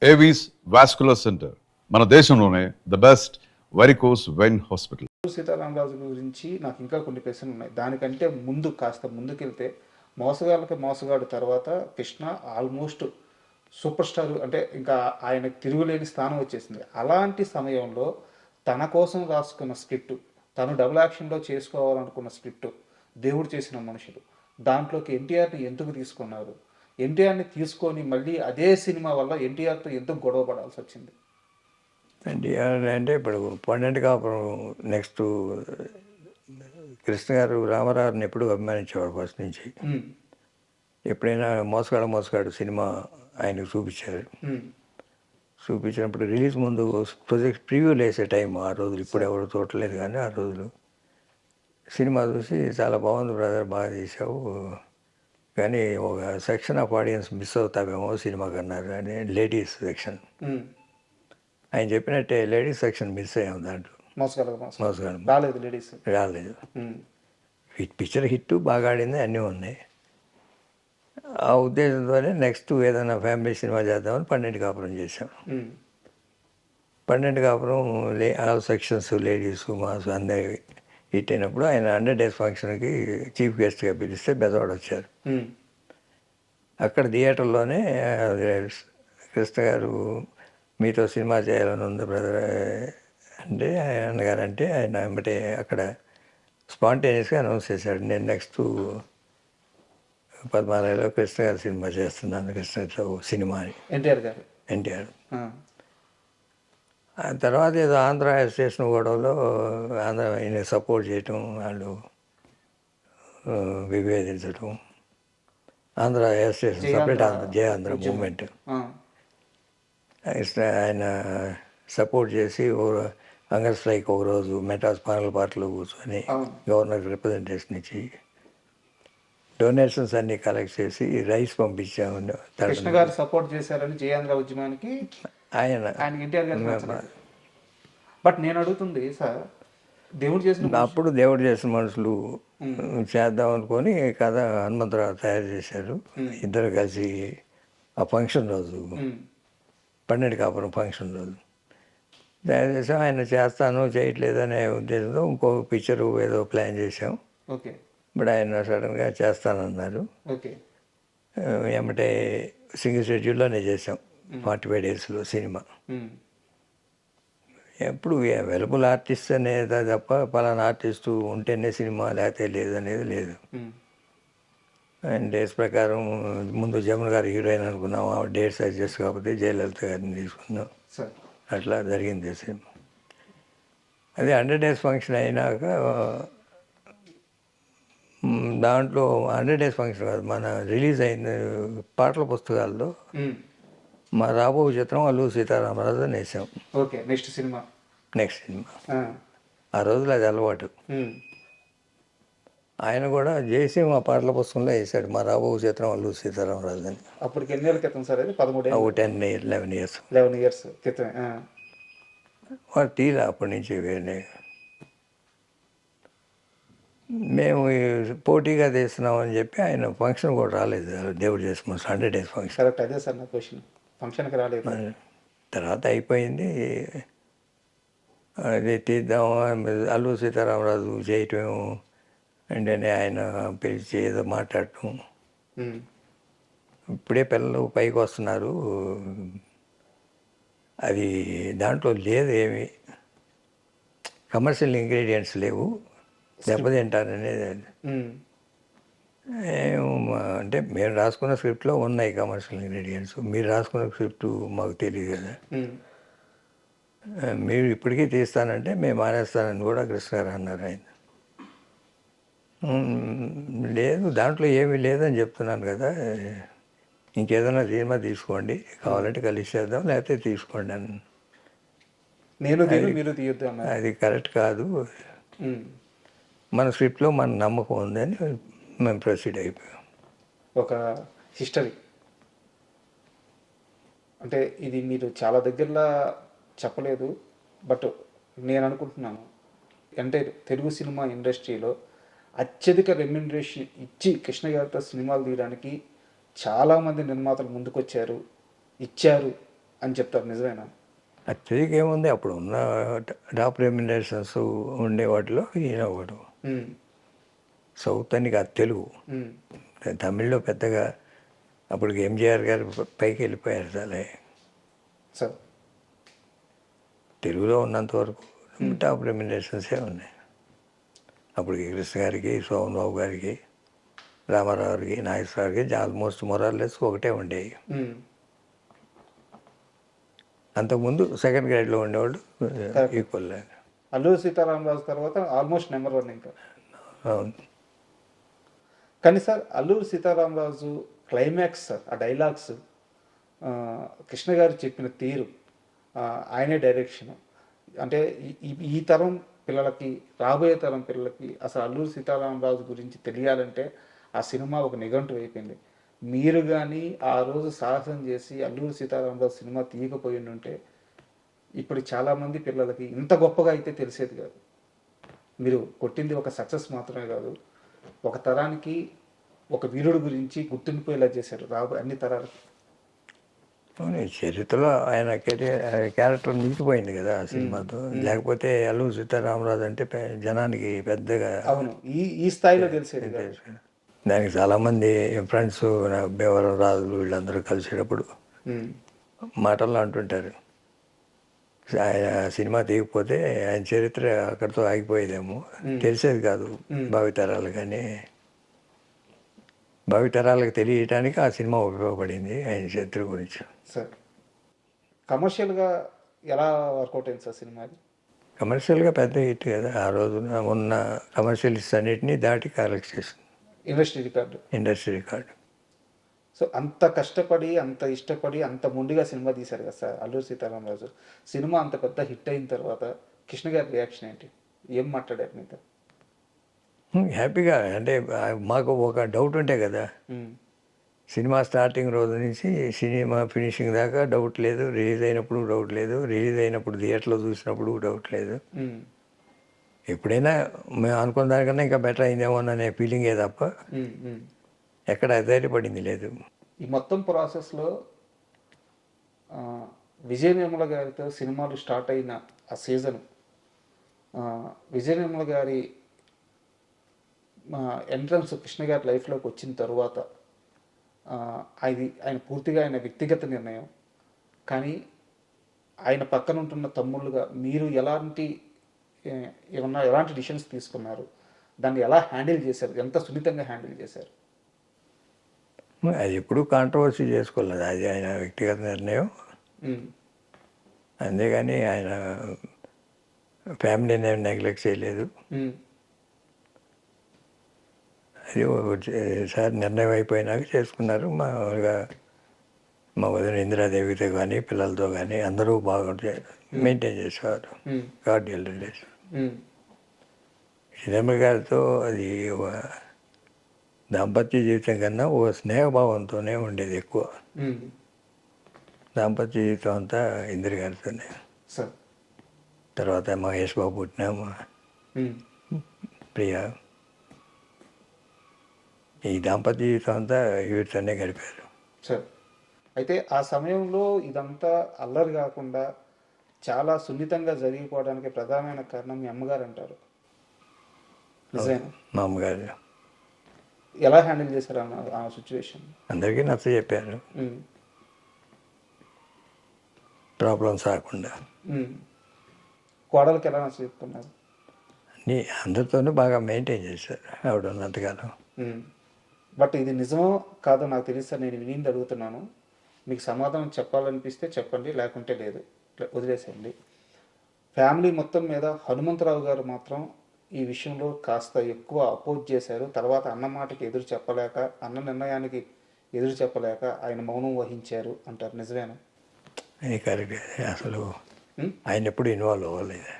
Avis vascular centre మన దేశంలోనే the best varicose vein hospital. Sitaramaraju గురించి నాకు ఇంకా కొన్ని ప్రశ్నలు ఉన్నాయి. దానికంటే ముందు కాస్త ముందుకెళ్తే మోసగాళ్ళకి మోసగాడు తర్వాత కృష్ణ ఆల్మోస్ట్ సూపర్ స్టార్, అంటే ఇంకా ఆయనకు తిరుగులేని స్థానం వచ్చేసింది. అలాంటి సమయంలో తన కోసం రాసుకున్న స్క్రిప్ట్, తను డబుల్ యాక్షన్లో చేసుకోవాలనుకున్న స్క్రిప్ట్, దేవుడు చేసిన మనుషులు, దాంట్లోకి ఎన్టీఆర్ని ఎందుకు తీసుకున్నారు? ఎన్టీఆర్ని తీసుకొని మళ్ళీ అదే సినిమా వల్ల ఎన్టీఆర్తో ఎందుకు గొడవ పడాల్సి వచ్చింది? ఎన్టీఆర్ అంటే ఇప్పుడు పొన్నెంటి కాపురం నెక్స్ట్ కృష్ణ గారు రామారావుని ఎప్పుడు అభిమానించేవాడు ఫస్ట్ నుంచి. ఎప్పుడైనా మోసగాడు సినిమా ఆయనకు చూపించారు. చూపించినప్పుడు రిలీజ్ ముందు ప్రొజెక్ట్ ప్రివ్యూలు వేసే టైం ఆ రోజులు, ఇప్పుడు ఎవరు చూడలేదు కానీ ఆ రోజులు సినిమా చూసి చాలా బాగుంది బ్రదర్, బాగా చేసావు, కానీ ఒక సెక్షన్ ఆఫ్ ఆడియన్స్ మిస్ అవుతావేమో సినిమాకి అన్నారు. కానీ లేడీస్ సెక్షన్ ఆయన చెప్పినట్టే లేడీస్ సెక్షన్ మిస్ అయ్యాము దాంట్లో. మోసగాడు రాలేదు. పిక్చర్ హిట్ బాగా ఆడింది, అన్నీ ఉన్నాయి. ఆ ఉద్దేశంతోనే నెక్స్ట్ ఏదైనా ఫ్యామిలీ సినిమా చేద్దామని 12 కాపురం చేసాం. 12 కాపురం ఆల్ సెక్షన్స్ లేడీస్ మాస్ అందరి హిట్ అయినప్పుడు ఆయన 100 days ఫంక్షన్కి చీఫ్ గెస్ట్గా పిలిస్తే బెజవాడ వచ్చారు. అక్కడ థియేటర్లోనే కృష్ణ గారు మీతో సినిమా చేయాలని ఉంది బ్రదర్ అంటే అన్నగారంటే ఆయన వెంబటే అక్కడ స్పాంటేనియస్గా అనౌన్స్ చేశాడు, నేను నెక్స్ట్ పద్మాలయలో కృష్ణ గారు సినిమా చేస్తున్నాను, కృష్ణ సినిమా అని. ఎన్టీఆర్ ఆ తర్వాత ఏదో ఆంధ్ర స్టేషన్ గొడవలో ఆంధ్ర ఈయన సపోర్ట్ చేయటం, వాళ్ళు విభేదించడం, ఆంధ్ర ఎయిర్ స్టేషన్ సపరేట్ జయ ఆంధ్ర మూమెంట్ ఆయన సపోర్ట్ చేసి హంగర్ స్ట్రైక్ ఒక రోజు మెటాస్ పానల్ పార్టీలో కూర్చొని గవర్నర్ రిప్రజెంటేషన్ ఇచ్చి డొనేషన్స్ అన్ని కలెక్ట్ చేసి రైస్ పంపించాము. కృష్ణ గారు సపోర్ట్ చేశారని జయాంధ్ర ఉద్యమానికి ఆయన ఎన్టీఆర్ గారు. బట్ నేను అడుగుతుంది సార్, అప్పుడు దేవుడు చేసిన మనుషులు చేద్దాం అనుకొని కథ హనుమంతరావు తయారు చేశారు. ఇద్దరు కలిసి ఆ ఫంక్షన్ రోజు 12 కాపురం ఫంక్షన్ రోజు తయారు చేసాం. ఆయన చేస్తాను చేయట్లేదు అనే ఉద్దేశంతో ఇంకో పిక్చరు ఏదో ప్లాన్ చేసాం. ఇప్పుడు ఆయన సడన్గా చేస్తానన్నారు. ఏమంటే సింగిల్ షెడ్యూల్లోనే చేసాం 45 daysలో సినిమా. ఎప్పుడు అవైలబుల్ ఆర్టిస్ట్ అనేది తప్ప పలానా ఆర్టిస్టు ఉంటేనే సినిమా లేకపోతే లేదు అనేది లేదు. అండ్ డేట్స్ ప్రకారం ముందు జమున గారు హీరోయిన్ అనుకున్నాం, డేట్స్ అడ్జస్ట్ కాకపోతే జయలలిత గారిని తీసుకున్నాం. అట్లా జరిగింది సినిమా. అది 100 days ఫంక్షన్ అయినాక దాంట్లో 100 days ఫంక్షన్ కాదు, మన రిలీజ్ అయిన పాటల పుస్తకాల్లో మా రాబో చిత్రం అల్లు సీతారామరాజు అని వేసాం. నెక్స్ట్ సినిమా ఆ రోజులు అది అలవాటు. ఆయన కూడా చేసి మా పాటల పుస్తకంలో వేసాడు మా రాబో చిత్రం అల్లు సీతారామరాజు అని. అప్పటికి ఎన్ని ఏళ్ళ క్రితం సార్? 11 years క్రితం. వాడు తీరా అప్పటి నుంచి వేరే మేము పోటీగా తీస్తున్నామని చెప్పి ఆయన ఫంక్షన్ కూడా రాలేదు. దేవుడు చేసిన 100 days ఫంక్షన్. కరెక్ట్, అదే సార్ నా క్వశ్చన్. ఫంక్షన్కి రాలేదు. తర్వాత అయిపోయింది, అది తీద్దాం అల్లు సీతారామరాజు చేయటం అంటే ఆయన పిలిచి ఏదో మాట్లాడటం. ఇప్పుడే పిల్లలు పైకి వస్తున్నారు, అది దాంట్లో లేదు, ఏమి కమర్షియల్ ఇంగ్రీడియంట్స్ లేవు, దెబ్బతింటారనేది. అంటే మేము రాసుకున్న స్క్రిప్ట్లో ఉన్నాయి కమర్షియల్ ఇంగ్రీడియంట్స్, మీరు రాసుకున్న స్క్రిప్ట్ మాకు తెలియదు కదా, మీరు ఇప్పటికీ తీస్తానంటే మేము మానేస్తానని కూడా కృష్ణ గారు అన్నారు. ఆయన లేదు దాంట్లో ఏమీ లేదని చెప్తున్నాను కదా, ఇంకేదైనా సినిమా తీసుకోండి, కావాలంటే కలిసేద్దాం లేకపోతే తీసుకోండి అని. అది కరెక్ట్ కాదు, మన స్క్రిప్ట్లో మన నమ్మకం ఉందని మేము ప్రొసీడ్ అయిపోయాం. ఒక హిస్టరీ అంటే ఇది మీరు చాలా దగ్గరలో చెప్పలేదు, బట్ నేను అనుకుంటున్నాను అంటే తెలుగు సినిమా ఇండస్ట్రీలో అత్యధిక రెమ్యునరేషన్ ఇచ్చి కృష్ణ గారితో సినిమాలు తీయడానికి చాలామంది నిర్మాతలు ముందుకొచ్చారు, ఇచ్చారు. అని చెప్తారు, నిజమేనా? అత్యధిక ఏముంది అప్పుడు ఉన్న టాప్ రెమ్యునరేషన్స్ ఉండే వాటిలో ఈయన ఒకడు. ఉమ్, సౌత్ అని కాదు, తెలుగు. ఉమ్, తమిళ్లో పెద్దగా అప్పటికి ఎంజీఆర్ గారు పైకి వెళ్ళిపోయారు చాలా. సార్. తెలుగులో ఉన్నంత వరకు టాప్ రెమ్యునరేషన్సే ఉన్నాయి. అప్పటికి కృష్ణ గారికి, సోమన్ బాబు గారికి, రామారావు గారికి, నాగేశ్వర గారికి ఆల్మోస్ట్ మొరార్లెస్ ఒకటే ఉండేవి. ఉమ్, అంతకుముందు సెకండ్ గ్రేడ్లో ఉండేవాళ్ళు ఈక్వల్. అల్లూరి సీతారామరాజు తర్వాత ఆల్మోస్ట్ నెంబర్ 1 ఇంకా. అవును. కానీ sir, Alluri Sitaramaraju climax sir, ఆ డైలాగ్స్, కృష్ణ గారు చెప్పిన తీరు, ఆయనే డైరెక్షన్, అంటే ఈ తరం పిల్లలకి, రాబోయే తరం పిల్లలకి అసలు అల్లూరి సీతారామరాజు గురించి తెలియాలంటే ఆ సినిమా ఒక నిఘంటు అయిపోయింది. మీరు కానీ ఆ రోజు సాహసం చేసి అల్లూరి సీతారామరాజు సినిమా తీయకపోయి ఉంటే ఇప్పుడు చాలామంది పిల్లలకి ఇంత గొప్పగా అయితే తెలిసేది కాదు. మీరు కొట్టింది ఒక సక్సెస్ మాత్రమే కాదు, ఒక తరానికి ఒక వీరుడు గురించి గుర్తుండిపోయేలా చేశారు అన్ని తరాలకి. అవును, చరిత్రలో ఆయన క్యారెక్టర్ నిలిచిపోయింది కదా ఆ సినిమాతో. లేకపోతే అల్లూరి సీతారామరాజు అంటే జనానికి పెద్దగా అవును, ఈ స్థాయిలో తెలిసేది కాదు. దానికి చాలామంది ఫ్రెండ్స్, భీమవరం రాజులు వీళ్ళందరూ కలిసేటప్పుడు మాటల్లో అంటుంటారు, ఆయన సినిమా తీయకపోతే ఆయన చరిత్ర అక్కడితో ఆగిపోయేదేమో, తెలిసేది కాదు భావితరాలు. కానీ భావితరాలకు తెలియటానికి ఆ సినిమా ఉపయోగపడింది ఆయన చరిత్ర గురించి. సార్, కమర్షియల్గా ఎలా వర్కౌట్ అయింది సార్ సినిమా? కమర్షియల్గా పెద్ద హిట్ కదా ఆ రోజున. ఉన్న కమర్షియల్స్ అన్నిటినీ దాటి కలెక్ట్ చేసింది ఇండస్ట్రీ రికార్డు. సో అంత కష్టపడి, అంత ఇష్టపడి, అంత మొండిగా సినిమా తీశారు కదా సార్ అల్లూరి సీతారామరాజు. సినిమా అంత పెద్ద హిట్ అయిన తర్వాత కృష్ణ గారి రియాక్షన్ ఏంటి? ఏం మాట్లాడారు మీతో? హ్యాపీగా, అంటే మాకు ఒక డౌట్ ఉంటే కదా, సినిమా స్టార్టింగ్ రోజు నుంచి సినిమా ఫినిషింగ్ దాకా డౌట్ లేదు. రిలీజ్ అయినప్పుడు డౌట్ లేదు, రిలీజ్ అయినప్పుడు థియేటర్లో చూసినప్పుడు డౌట్ లేదు. ఎప్పుడైనా మేము అనుకున్న దానికన్నా ఇంకా బెటర్ అయిందేమో అనే ఫీలింగే తప్ప ఎక్కడ ధైర్యపడింది లేదు. ఈ మొత్తం ప్రాసెస్లో విజయ నిర్మల గారితో సినిమాలు స్టార్ట్ అయిన ఆ సీజన్, విజయ నిర్మల గారి ఎంట్రన్స్ కృష్ణ గారి లైఫ్లోకి వచ్చిన తర్వాత, ఆయన పూర్తిగా ఆయన వ్యక్తిగత నిర్ణయం. కానీ ఆయన పక్కన ఉంటున్న తమ్ముళ్ళుగా మీరు ఎలాంటి డిసిషన్స్ తీసుకున్నారు? దాన్ని ఎలా హ్యాండిల్ చేశారు? ఎంత సున్నితంగా హ్యాండిల్ చేశారు? అది ఎప్పుడూ కాంట్రవర్సీ చేసుకోలేదు, అది ఆయన వ్యక్తిగత నిర్ణయం. అంతేగాని ఆయన ఫ్యామిలీని ఏమి నెగ్లెక్ట్ చేయలేదు. అది సార్ నిర్ణయం అయిపోయినాక చేసుకున్నారు. మామూలుగా మా వదిన ఇందిరాదేవితో కానీ పిల్లలతో కానీ అందరూ బాగా మెయింటైన్ చేసేవారు కార్డియల్ రిలేషన్. శ్రీరామ గారితో అది దాంపత్య జీవితం కన్నా ఓ స్నేహభావంతోనే ఉండేది ఎక్కువ. దాంపత్య జీవితం అంతా ఇందిర గారితోనే. తర్వాత మహేష్ బాబు పుట్టిన ప్రియ, ఈ దాంపత్య జీవితం అంతా వీటితోనే గడిపారు. సార్, అయితే ఆ సమయంలో ఇదంతా అల్లరి కాకుండా చాలా సున్నితంగా జరిగిపోవడానికి ప్రధానమైన కారణం మీ అమ్మగారు అంటారు, నిజమేనా? మా అమ్మగారు ఎలా హ్యాండిల్ చేశారు ఆ సిచ్యువేషన్? అందరికీ నచ్చ చెప్పారు, ప్రాబ్లమ్స్ రాకుండా. కోడలకి ఎలా నచ్చ చెప్తున్నారు? అన్నీ అందరితోనూ బాగా మెయింటైన్ చేశారు ఆవిడ ఉన్నంతకాలం. బట్ ఇది నిజమో కాదో నాకు తెలియదు సార్, నేను వినింది అడుగుతున్నాను. మీకు సమాధానం చెప్పాలనిపిస్తే చెప్పండి, లేకుంటే లేదు, వదిలేసేయండి. ఫ్యామిలీ మొత్తం మీద హనుమంతరావు గారు మాత్రం ఈ విషయంలో కాస్త ఎక్కువ అపోజ్ చేశారు. తర్వాత అన్న మాటకి ఎదురు చెప్పలేక, అన్న నిర్ణయానికి ఎదురు చెప్పలేక ఆయన మౌనం వహించారు అంటారు, నిజమేనా? కరెక్ట్. అసలు ఆయన ఎప్పుడు ఇన్వాల్వ్ అవ్వలేదు.